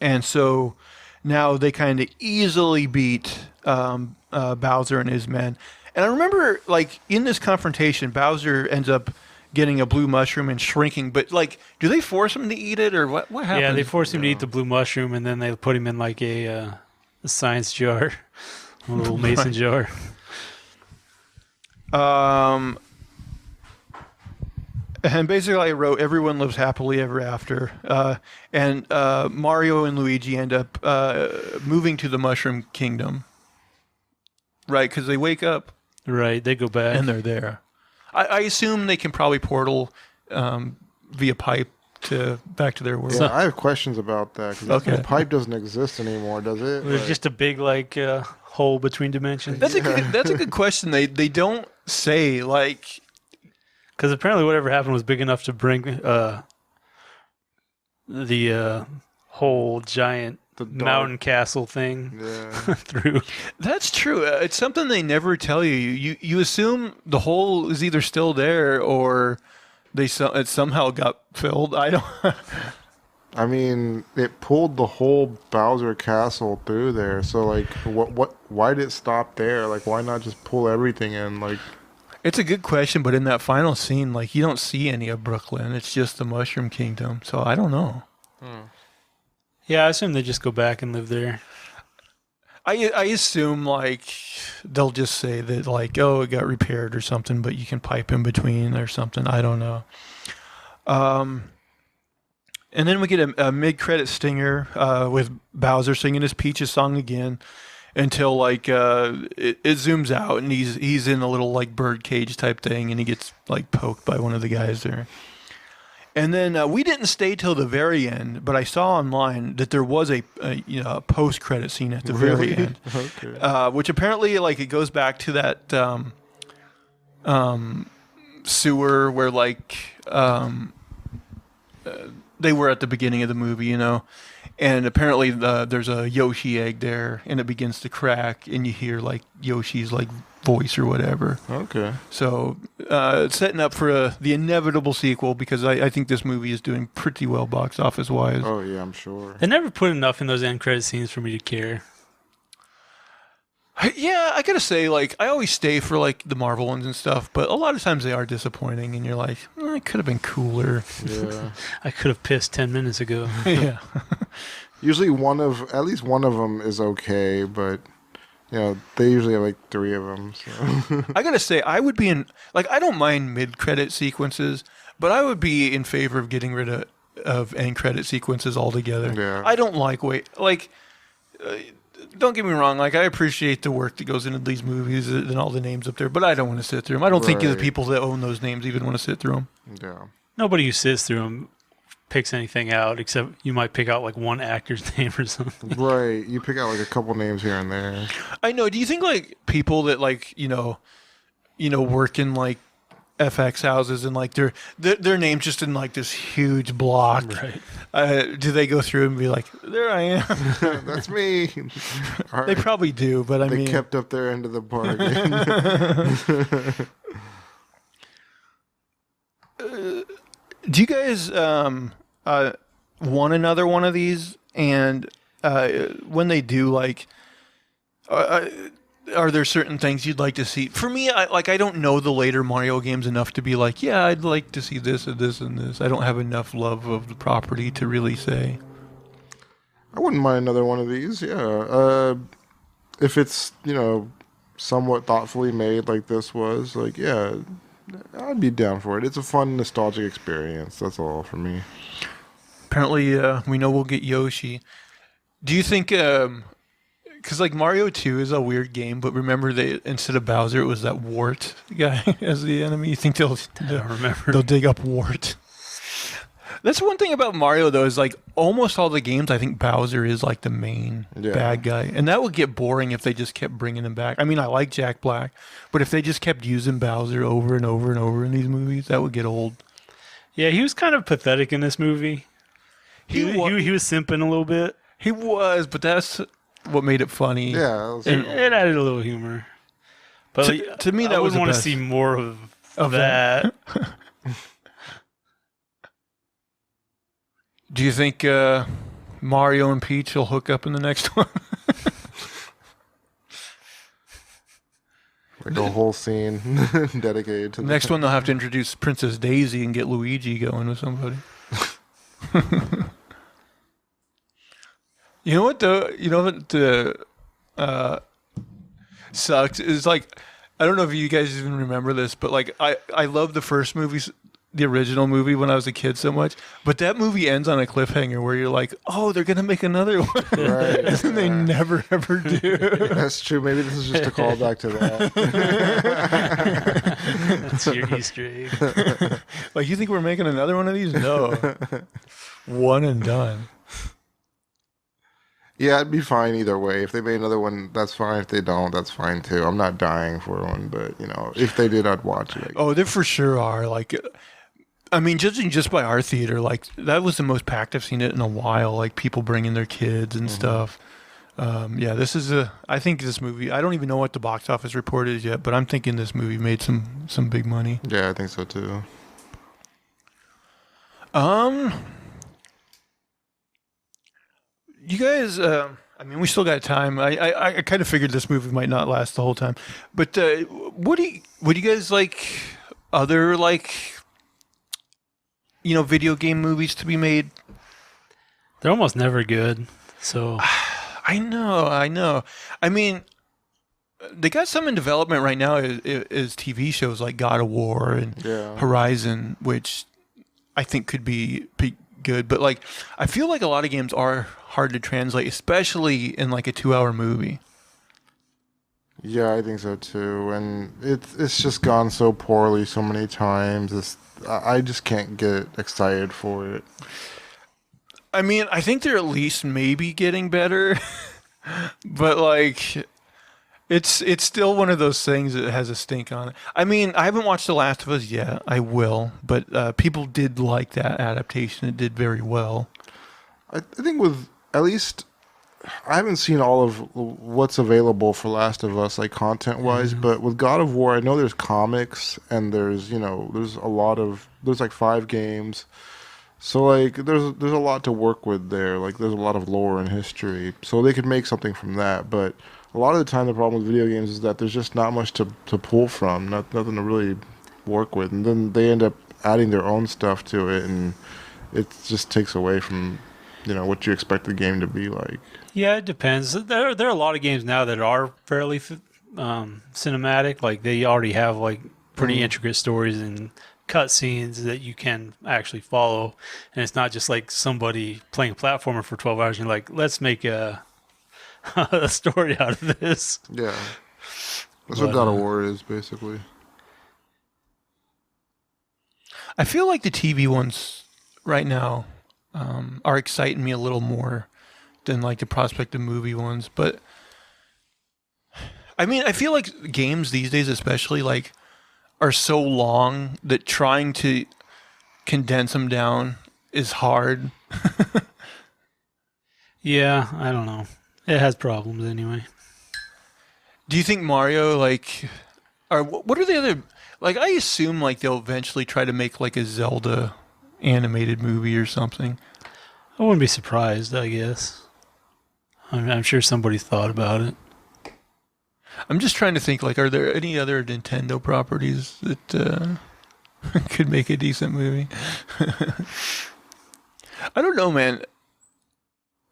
S1: And so now they kind of easily beat Bowser and his men. And I remember, like, in this confrontation, Bowser ends up getting a blue mushroom and shrinking, but like, do they force him to eat it or what happens?
S2: Yeah, they force him to eat the blue mushroom, and then they put him in like a science jar, a little mason jar.
S1: And basically I wrote, everyone lives happily ever after. And Mario and Luigi end up moving to the Mushroom Kingdom. Right, because they wake up.
S2: Right, they go back.
S1: And they're there. I assume they can probably portal via pipe back to their world.
S3: Yeah, I have questions about that. Cause the pipe doesn't exist anymore, does it?
S2: There's just a big hole between dimensions.
S1: That's a good question. They don't say like,
S2: because apparently whatever happened was big enough to bring the whole giant mountain castle thing through.
S1: That's true. It's something they never tell you. You assume the hole is either still there or it somehow got filled. I don't.
S3: I mean, it pulled the whole Bowser castle through there. So like, why did it stop there? Like, why not just pull everything in? Like,
S1: it's a good question, but in that final scene, like, you don't see any of Brooklyn. It's just the Mushroom Kingdom. So I don't know.
S2: Yeah, I assume they just go back and live there.
S1: I assume, like, they'll just say that, like, oh, it got repaired or something, but you can pipe in between or something. I don't know. And then we get a mid-credit stinger with Bowser singing his Peaches song again, until like it zooms out and he's in a little like bird cage type thing, and he gets like poked by one of the guys there. And then we didn't stay till the very end, but I saw online that there was a post-credit scene at the very end,
S3: Okay.
S1: which apparently like it goes back to that sewer where like they were at the beginning of the movie, you know, and apparently there's a Yoshi egg there, and it begins to crack, and you hear like Yoshi's like voice or whatever.
S3: Okay.
S1: So it's setting up for the inevitable sequel, because I think this movie is doing pretty well box office wise.
S3: Oh yeah, I'm sure.
S2: They never put enough in those end credit scenes for me to care.
S1: Yeah, I gotta say, like, I always stay for like the Marvel ones and stuff, but a lot of times they are disappointing, and you're like, it could have been cooler.
S3: Yeah.
S2: I could have pissed 10 minutes ago.
S1: Yeah.
S3: Usually at least one of them is okay, but they usually have like 3 of them. So.
S1: I gotta say, I would be I don't mind mid-credit sequences, but I would be in favor of getting rid of end credit sequences altogether.
S3: Yeah.
S1: I don't don't get me wrong, like I appreciate the work that goes into these movies and all the names up there, but I don't want to sit through them. I don't think the
S3: Right.
S1: people that own those names even want to sit through them.
S3: Yeah.
S2: Nobody who sits through them picks anything out, except you might pick out like one actor's name or something.
S3: Right. You pick out like a couple names here and there.
S1: I know. Do you think like people that like work in like FX houses and like their names just in like this huge block?
S2: Right.
S1: Do they go through and be like, "There I am"?
S3: That's me. All
S1: They
S3: right.
S1: probably do, but I
S3: They
S1: mean,
S3: kept up their end of the bargain.
S1: do you guys want another one of these? And when they do, like, are there certain things you'd like to see? For me, I don't know the later Mario games enough to be like, yeah, I'd like to see this and this and this. I don't have enough love of the property to really say.
S3: I wouldn't mind another one of these. Yeah. If it's somewhat thoughtfully made like this was, like, yeah, I'd be down for it. It's a fun nostalgic experience. That's all for me.
S1: Apparently, we know we'll get Yoshi. Do you think? Because like Mario 2 is a weird game, but remember instead of Bowser, it was that Wart guy as the enemy. You think they'll dig up Wart? That's one thing about Mario though, is like almost all the games I think Bowser is like the main bad guy, and that would get boring if they just kept bringing him back. I mean, I like Jack Black, but if they just kept using Bowser over and over and over in these movies, that would get old.
S2: Yeah, he was kind of pathetic in this movie. He was simping a little bit.
S1: He was, but that's what made it funny.
S3: Yeah.
S2: It added a little humor. But
S1: to me, that was
S2: I would want to
S1: best.
S2: see more of
S1: that. Do you think Mario and Peach will hook up in the next one?
S3: Like a whole scene dedicated to
S1: The next one, they'll have to introduce Princess Daisy and get Luigi going with somebody. You know what, though? You know what sucks is, like, I don't know if you guys even remember this, but like I love the first movie, the original movie, when I was a kid so much. But that movie ends on a cliffhanger where you're like, oh, they're gonna make another one,
S3: Right.
S1: and then they never ever do.
S3: That's true. Maybe this is just a callback to that.
S2: That's your Easter egg.
S1: Like, you think we're making another one of these? No, one and done.
S3: Yeah, it'd be fine either way. If they made another one, that's fine. If they don't, that's fine too. I'm not dying for one, but if they did, I'd watch it.
S1: Oh, there for sure are. Like, I mean, judging just by our theater, like that was the most packed I've seen it in a while. Like people bringing their kids and stuff. Yeah, this is I think this movie. I don't even know what the box office report is yet, but I'm thinking this movie made some big money.
S3: Yeah, I think so too.
S1: You guys, I mean, we still got time. I kind of figured this movie might not last the whole time, but would you guys like other video game movies to be made?
S2: They're almost never good. So
S1: I know. I mean, they got some in development right now is TV shows like God of War and
S3: Yeah.
S1: Horizon, which I think could be good. But like, I feel like a lot of games are hard to translate, especially in like a 2-hour movie.
S3: Yeah, I think so too. And it's just gone so poorly so many times. I just can't get excited for it.
S1: I mean, I think they're at least maybe getting better, but like, it's still one of those things that has a stink on it. I mean, I haven't watched The Last of Us yet. I will, but people did like that adaptation. It did very well.
S3: I think with at least I haven't seen all of what's available for Last of Us, like content-wise, but with God of War, I know there's comics and there's like 5 games. So like there's a lot to work with there. Like there's a lot of lore and history. So they could make something from that, but a lot of the time the problem with video games is that there's just not much to pull from, nothing to really work with. And then they end up adding their own stuff to it, and it just takes away from what you expect the game to be like.
S2: Yeah, it depends. There are a lot of games now that are fairly cinematic. Like they already have like pretty intricate stories and cutscenes that you can actually follow, and it's not just like somebody playing a platformer for 12 hours and you're like, let's make a story out of this.
S3: Yeah, that's what God of War is basically.
S1: I feel like the TV ones right now are exciting me a little more than like the prospect of movie ones. But I mean, I feel like games these days, especially, like, are so long that trying to condense them down is hard.
S2: Yeah, I don't know. It has problems anyway.
S1: Do you think Mario, like, or what are the other, like, I assume like they'll eventually try to make like a Zelda animated movie or something.
S2: I wouldn't be surprised, I guess. I'm sure somebody thought about it.
S1: I'm just trying to think, like, are there any other Nintendo properties that could make a decent movie? I don't know, man.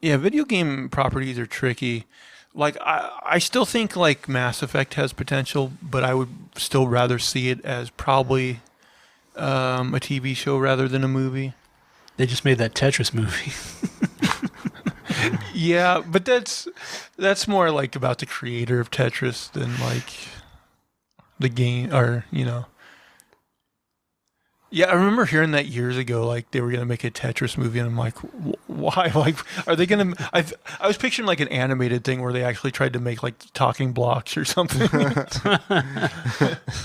S1: Yeah, video game properties are tricky. Like, I still think, like, Mass Effect has potential, but I would still rather see it as probably a TV show rather than a movie.
S2: They just made that Tetris movie.
S1: Yeah, but that's more like about the creator of Tetris than like the game, or Yeah, I remember hearing that years ago. Like they were gonna make a Tetris movie, and I'm like, why? Like, are they gonna? I was picturing like an animated thing where they actually tried to make like talking blocks or something.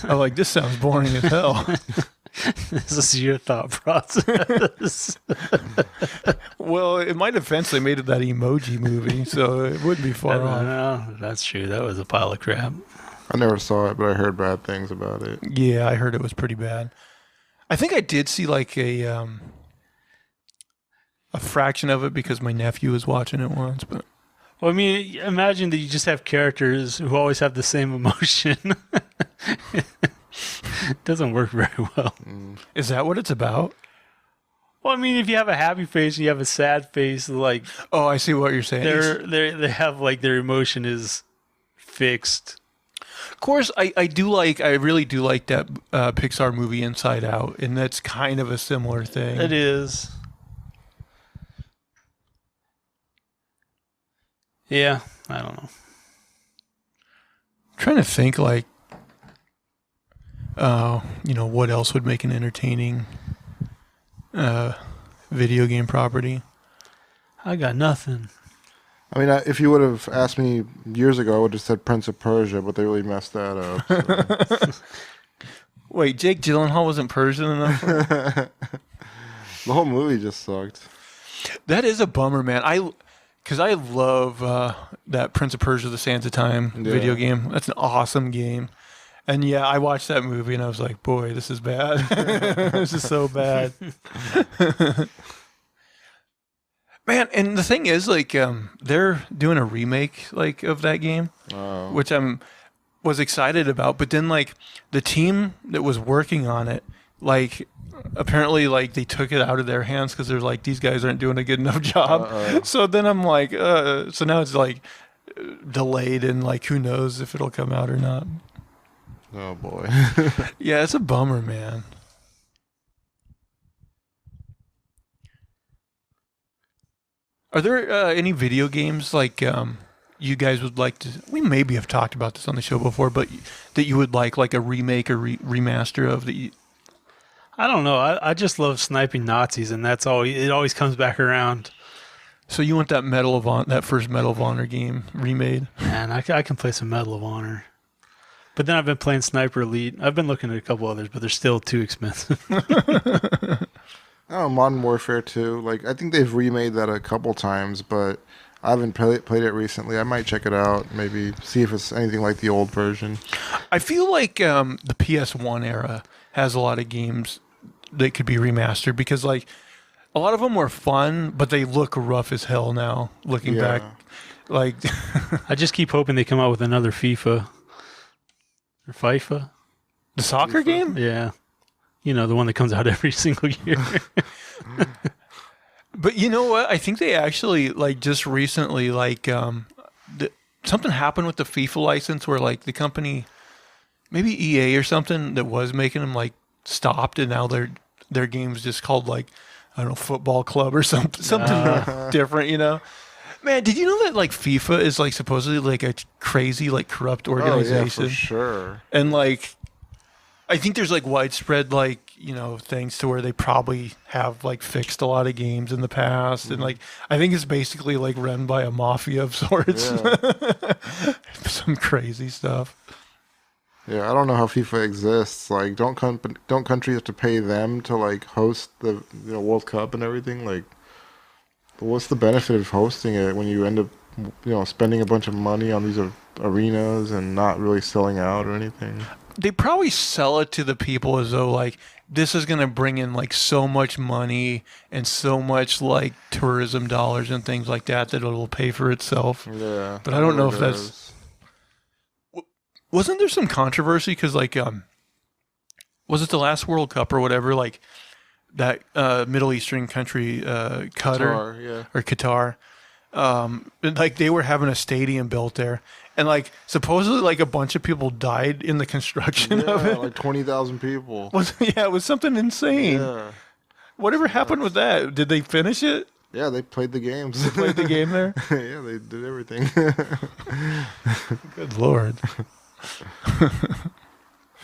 S1: I'm like, this sounds boring as hell.
S2: This is your thought process.
S1: Well, it might have eventually made it that emoji movie, so it wouldn't be far off.
S2: No, that's true. That was a pile of crap.
S3: I never saw it, but I heard bad things about it.
S1: Yeah, I heard it was pretty bad. I think I did see like a fraction of it because my nephew was watching it once, but
S2: well, I mean, imagine that you just have characters who always have the same emotion. It doesn't work very well.
S1: Is that what it's about?
S2: Well, I mean, if you have a happy face and you have a sad face, like,
S1: oh, I see what you're saying.
S2: They have like their emotion is fixed.
S1: Of course, I really do like that Pixar movie Inside Out, and that's kind of a similar thing.
S2: It is. Yeah, I don't know.
S1: I'm trying to think like, what else would make an entertaining video game property?
S2: I got nothing.
S3: I mean, if you would have asked me years ago, I would have said Prince of Persia, but they really messed that up. So.
S1: Wait, Jake Gyllenhaal wasn't Persian enough?
S3: The whole movie just sucked.
S1: That is a bummer, man. Because I love that Prince of Persia: The Sands of Time video game. That's an awesome game. And yeah, I watched that movie and I was like, boy, this is bad. This is so bad. Man, and the thing is, like, they're doing a remake, like, of that game, which was excited about. But then, like, the team that was working on it, like, apparently, like, they took it out of their hands because they're like, these guys aren't doing a good enough job. So then I'm like, so now it's, like, delayed and, like, who knows if it'll come out or not.
S3: Oh, boy.
S1: Yeah, it's a bummer, man. Are there any video games like you guys would like to? We maybe have talked about this on the show before, but that you would like a remake or remaster of that.
S2: I don't know. I just love sniping Nazis, and that's all. It always comes back around.
S1: So you want that that first Medal of Honor game remade?
S2: Man, I can play some Medal of Honor. But then I've been playing Sniper Elite. I've been looking at a couple others, but they're still too expensive.
S3: Oh, Modern Warfare 2. Like, I think they've remade that a couple times, but I haven't played it recently. I might check it out, maybe see if it's anything like the old version.
S1: I feel like the PS1 era has a lot of games that could be remastered because, like, a lot of them were fun, but they look rough as hell now, looking back. Like,
S2: I just keep hoping they come out with another FIFA. Or FIFA?
S1: The soccer game?
S2: Yeah. You know, the one that comes out every single year.
S1: But you know what? I think they actually, like, just recently, like, something happened with the FIFA license where, like, the company, maybe EA or something that was making them, like, stopped, and now their game's just called, like, I don't know, Football Club or something different, you know? Man, did you know that, like, FIFA is, like, supposedly, like, a crazy, like, corrupt organization?
S3: Oh, yeah, for sure.
S1: And, like, I think there's, like, widespread, like, you know, things to where they probably have, like, fixed a lot of games in the past. And, like, I think it's basically, like, run by a mafia of sorts. Yeah. Some crazy stuff.
S3: Yeah, I don't know how FIFA exists. Like, don't countries have to pay them to, like, host the World Cup and everything? Like, what's the benefit of hosting it when you end up, spending a bunch of money on these arenas and not really selling out or anything?
S1: They probably sell it to the people as though, like, this is going to bring in, like, so much money and so much, like, tourism dollars and things like that it'll pay for itself.
S3: Yeah.
S1: But I don't know if that's... Wasn't there some controversy? Because, like, was it the last World Cup or whatever, like, that Middle Eastern country, Qatar, like, they were having a stadium built there. And, like, supposedly, like, a bunch of people died in the construction of it.
S3: Like 20,000 people.
S1: It was something insane. Yeah. Whatever happened with that? Did they finish it?
S3: Yeah, they played the games.
S1: They played the game there?
S3: Yeah, they did everything.
S1: Good Lord.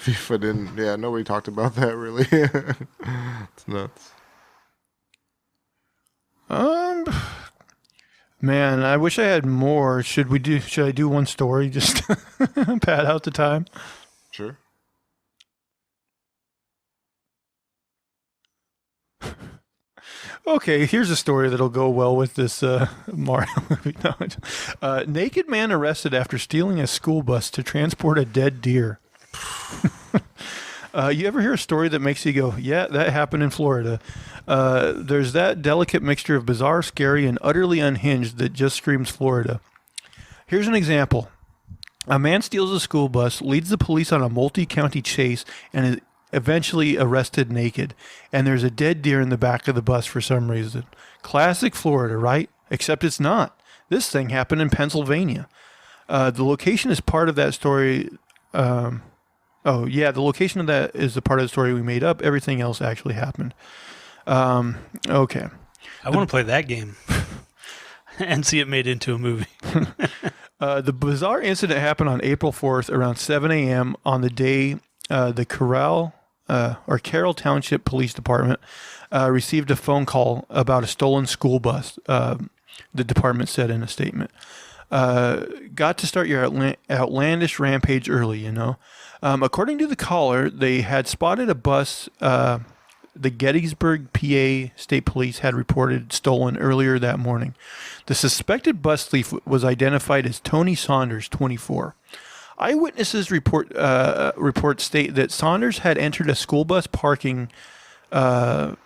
S3: FIFA didn't. Yeah, nobody talked about that really. It's nuts.
S1: Man, I wish I had more. Should I do one story just pad out the time?
S3: Sure.
S1: Okay, here's a story that'll go well with this Mario movie. No, naked man arrested after stealing a school bus to transport a dead deer. You ever hear a story that makes you go, yeah, that happened in Florida? There's that delicate mixture of bizarre, scary, and utterly unhinged that just screams Florida. Here's an example. A man steals a school bus, leads the police on a multi-county chase, and is eventually arrested naked. And there's a dead deer in the back of the bus for some reason. Classic Florida, right? Except it's not. This thing happened in Pennsylvania. The location is part of that story... the location of that is the part of the story we made up. Everything else actually happened. Okay.
S2: I want to play that game and see it made into a movie.
S1: The bizarre incident happened on April 4th around 7 a.m. on the day the Carroll Township Police Department received a phone call about a stolen school bus, the department said in a statement. Got to start your outlandish rampage early, you know. According to the caller, they had spotted a bus the Gettysburg, PA State Police had reported stolen earlier that morning. The suspected bus thief was identified as Tony Saunders, 24. Eyewitnesses report state that Saunders had entered a school bus parking lot.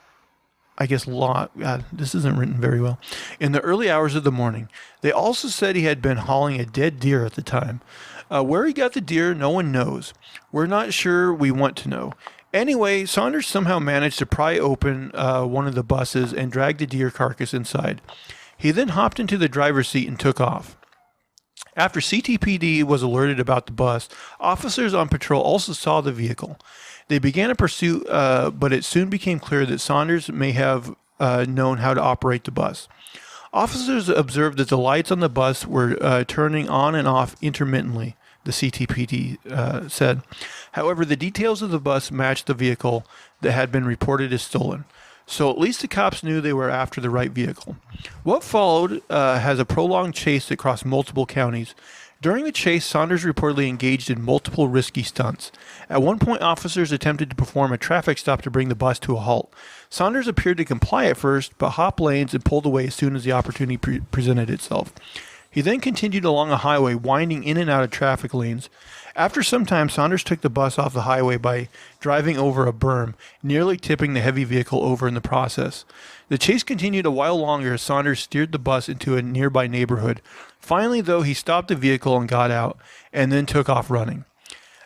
S1: God, this isn't written very well. In the early hours of the morning. They also said he had been hauling a dead deer at the time. Where he got the deer, no one knows. We're not sure we want to know. Anyway, Saunders somehow managed to pry open one of the buses and drag the deer carcass inside. He then hopped into the driver's seat and took off. After CTPD was alerted about the bus, officers on patrol also saw the vehicle. They began a pursuit, but it soon became clear that Saunders may have known how to operate the bus. Officers observed that the lights on the bus were turning on and off intermittently, the CTPD said. However, the details of the bus matched the vehicle that had been reported as stolen. So at least the cops knew they were after the right vehicle. What followed has a prolonged chase that crossed multiple counties. During the chase, Saunders reportedly engaged in multiple risky stunts. At one point, officers attempted to perform a traffic stop to bring the bus to a halt. Saunders appeared to comply at first, but hopped lanes and pulled away as soon as the opportunity presented itself. He then continued along a highway, winding in and out of traffic lanes. After some time, Saunders took the bus off the highway by driving over a berm, nearly tipping the heavy vehicle over in the process. The chase continued a while longer as Saunders steered the bus into a nearby neighborhood. Finally, though, he stopped the vehicle and got out, and then took off running.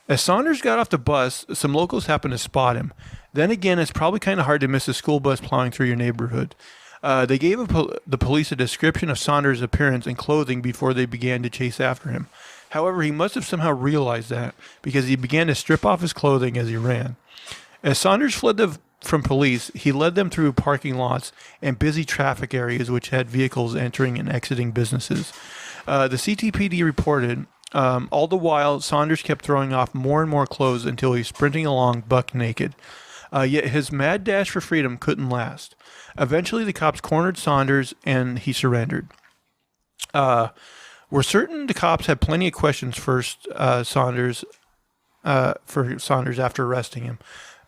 S1: As Saunders got off the bus, some locals happened to spot him. Then again, it's probably kind of hard to miss a school bus plowing through your neighborhood. They gave the police a description of Saunders' appearance and clothing before they began to chase after him. However, he must have somehow realized that because he began to strip off his clothing as he ran. As Saunders fled from police, he led them through parking lots and busy traffic areas which had vehicles entering and exiting businesses. The CTPD reported, all the while, Saunders kept throwing off more and more clothes until he was sprinting along buck naked. Yet his mad dash for freedom couldn't last. Eventually, the cops cornered Saunders and he surrendered. We're certain the cops had plenty of questions for Saunders after arresting him.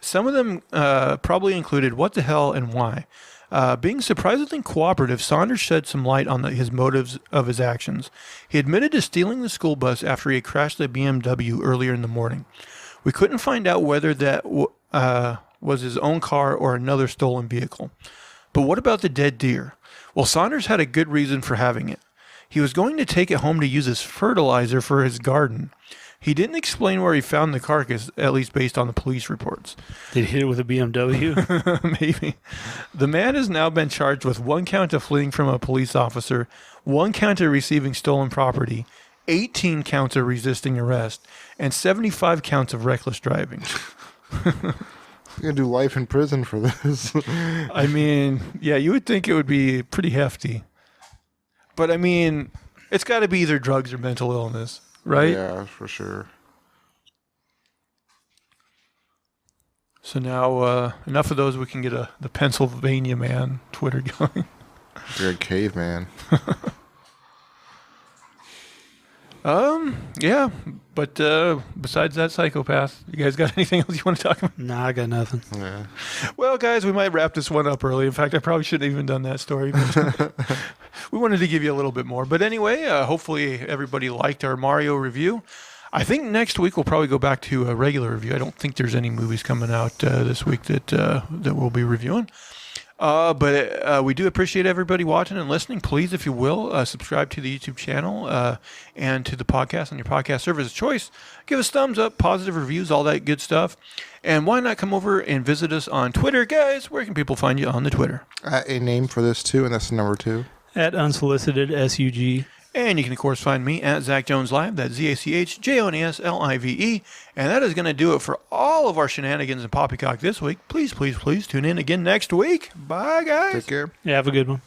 S1: Some of them probably included what the hell and why. Being surprisingly cooperative, Saunders shed some light on his motives of his actions. He admitted to stealing the school bus after he had crashed the BMW earlier in the morning. We couldn't find out whether that was his own car or another stolen vehicle. But what about the dead deer? Well, Saunders had a good reason for having it. He was going to take it home to use as fertilizer for his garden. He didn't explain where he found the carcass, at least based on the police reports.
S2: Did he hit it with a BMW?
S1: Maybe. The man has now been charged with 1 count of fleeing from a police officer, 1 count of receiving stolen property, 18 counts of resisting arrest, and 75 counts of reckless driving.
S3: You're going to do life in prison for this.
S1: I mean, yeah, you would think it would be pretty hefty. But I mean, it's got to be either drugs or mental illness, right?
S3: Yeah, for sure.
S1: So now, enough of those. We can get the Pennsylvania man Twitter going.
S3: You're a caveman.
S1: Yeah, but besides that psychopath, you guys got anything else you want to talk about?
S2: Nah, I got nothing.
S3: Yeah.
S1: Well, guys, we might wrap this one up early. In fact, I probably shouldn't have even done that story. But we wanted to give you a little bit more. But anyway, hopefully everybody liked our Mario review. I think next week we'll probably go back to a regular review. I don't think there's any movies coming out this week that we'll be reviewing. But we do appreciate everybody watching and listening. Please, if you will, subscribe to the YouTube channel and to the podcast on your podcast service of choice. Give us thumbs up, positive reviews, all that good stuff. And why not come over and visit us on Twitter, guys? Where can people find you on the Twitter?
S3: A name for this too, and that's number 2.
S2: At unsolicited SUG.
S1: And you can, of course, find me at Zach Jones Live. That's ZachJonesLive. And that is going to do it for all of our shenanigans and poppycock this week. Please, please, please tune in again next week. Bye, guys.
S3: Take care.
S2: Yeah, have a good one.